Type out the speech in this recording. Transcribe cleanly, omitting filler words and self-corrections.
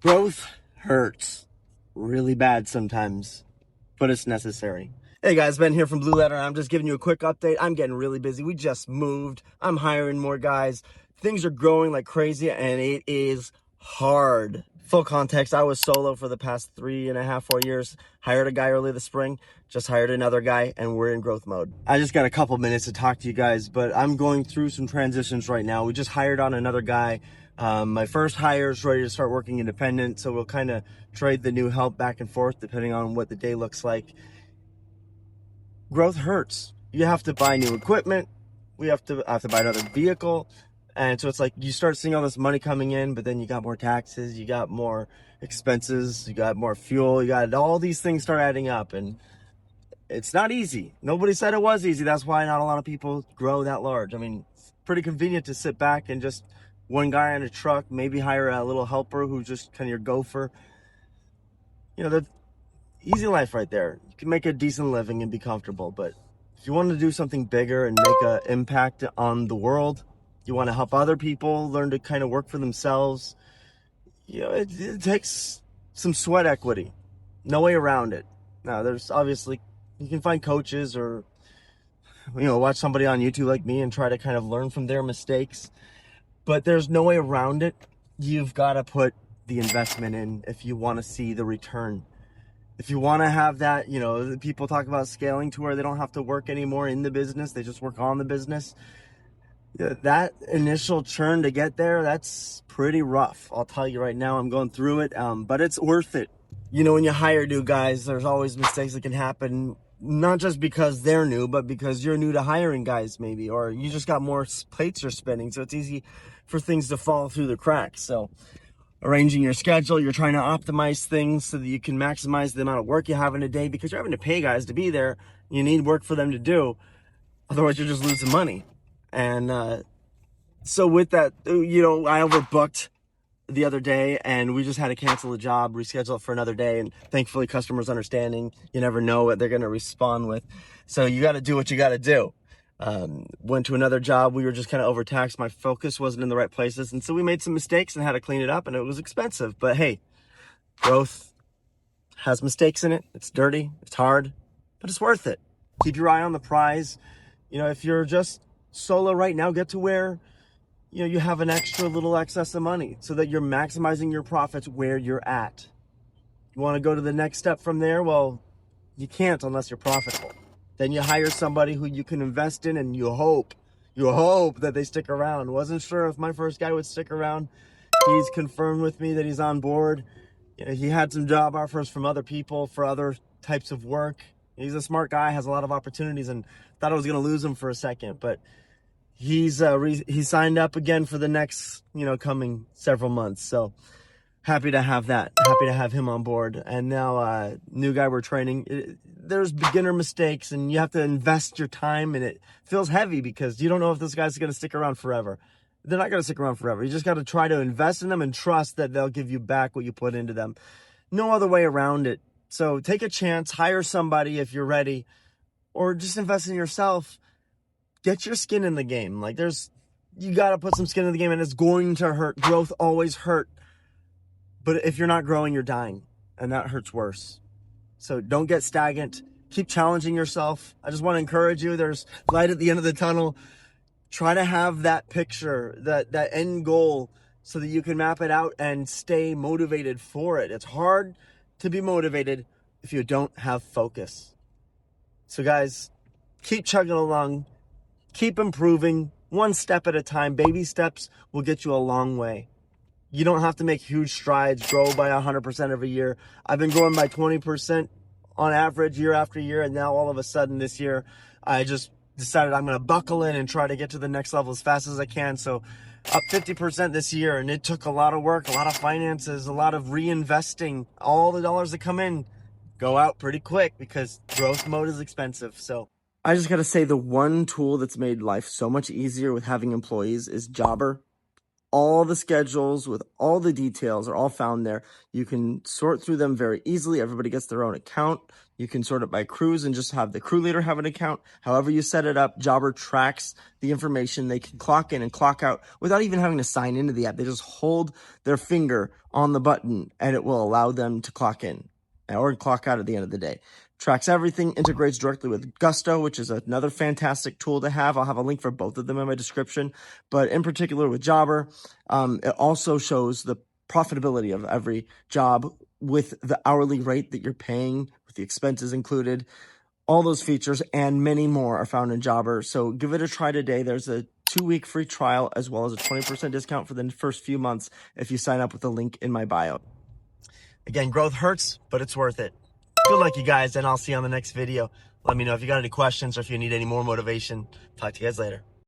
Growth hurts really bad sometimes, but it's necessary. Hey guys, Ben here from Blue Letter. I'm just giving you a quick update. I'm getting really busy. We just moved. I'm hiring more guys. Things are growing like crazy and it is hard. Full context, I was solo for the past 3.5, 4 years. Hired a guy early this spring, just hired another guy, and we're in growth mode. I just got a couple minutes to talk to you guys, but I'm going through some transitions right now. We just hired on another guy. My first hire is ready to start working independent, so we'll kind of trade the new help back and forth depending on what the day looks like. Growth hurts. You have to buy new equipment. I have to buy another vehicle. And so it's like you start seeing all this money coming in, but then you got more taxes, you got more expenses, you got more fuel, you got all these things start adding up, and it's not easy. Nobody said it was easy. That's why not a lot of people grow that large. I mean, it's pretty convenient to sit back and just one guy on a truck, maybe hire a little helper who's just kind of your gopher. You know, the easy life right there. You can make a decent living and be comfortable, but if you want to do something bigger and make an impact on the world, you want to help other people learn to kind of work for themselves, you know, it takes some sweat equity. No way around it. Now, there's obviously, you can find coaches or, watch somebody on YouTube like me and try to kind of learn from their mistakes, but there's no way around it. You've got to put the investment in if you want to see the return. If you want to have that, people talk about scaling to where they don't have to work anymore in the business, they just work on the business. That initial churn to get there, that's pretty rough. I'll tell you right now, I'm going through it, but it's worth it. When you hire new guys, there's always mistakes that can happen, not just because they're new, but because you're new to hiring guys maybe, or you just got more plates you're spinning, so it's easy for things to fall through the cracks. So arranging your schedule, you're trying to optimize things so that you can maximize the amount of work you have in a day, because you're having to pay guys to be there. You need work for them to do. Otherwise, you're just losing money. And so with that, I overbooked the other day and we just had to cancel the job, reschedule it for another day. And thankfully, customers understanding. You never know what they're going to respond with. So you got to do what you got to do. Went to another job. We were just kind of overtaxed. My focus wasn't in the right places. And so we made some mistakes and had to clean it up, and it was expensive. But hey, growth has mistakes in it. It's dirty. It's hard, but it's worth it. Keep your eye on the prize. If you're just solo right now, get to where, you have an extra little excess of money so that you're maximizing your profits where you're at. You want to go to the next step from there? Well, you can't unless you're profitable. Then you hire somebody who you can invest in, and you hope that they stick around. Wasn't sure if my first guy would stick around. He's confirmed with me that he's on board. He had some job offers from other people for other types of work. He's a smart guy, has a lot of opportunities, and thought I was going to lose him for a second, but he's signed up again for the next, coming several months. So happy to have that. Happy to have him on board. And now, new guy we're training. There's beginner mistakes, and you have to invest your time, and it feels heavy because you don't know if this guy's going to stick around forever. They're not going to stick around forever. You just got to try to invest in them and trust that they'll give you back what you put into them. No other way around it. So take a chance, hire somebody if you're ready, or just invest in yourself. Get your skin in the game. You got to put some skin in the game, and it's going to hurt. Growth always hurt. But if you're not growing, you're dying, and that hurts worse. So don't get stagnant. Keep challenging yourself. I just want to encourage you. There's light at the end of the tunnel. Try to have that picture, that end goal, so that you can map it out and stay motivated for it. It's hard to be motivated if you don't have focus. So guys, keep chugging along. Keep improving one step at a time. Baby steps will get you a long way. You don't have to make huge strides, grow by 100% every year. I've been growing by 20% on average year after year. And now all of a sudden this year, I just decided I'm going to buckle in and try to get to the next level as fast as I can. So up 50% this year. And it took a lot of work, a lot of finances, a lot of reinvesting. All the dollars that come in go out pretty quick because growth mode is expensive. So I just got to say, the one tool that's made life so much easier with having employees is Jobber. all the schedules with all the details are all found there. You can sort through them very easily. Everybody gets their own account. You can sort it by crews and just have the crew leader have an account. However you set it up, Jobber tracks the information. They can clock in and clock out without even having to sign into the app. They just hold their finger on the button and it will allow them to clock in or clock out at the end of the day. Tracks everything, integrates directly with Gusto, which is another fantastic tool to have. I'll have a link for both of them in my description. But in particular with Jobber, it also shows the profitability of every job with the hourly rate that you're paying, with the expenses included. All those features and many more are found in Jobber. So give it a try today. There's a 2-week free trial as well as a 20% discount for the first few months if you sign up with the link in my bio. Again, growth hurts, but it's worth it. Good luck, you guys, and I'll see you on the next video. Let me know if you got any questions or if you need any more motivation. Talk to you guys later.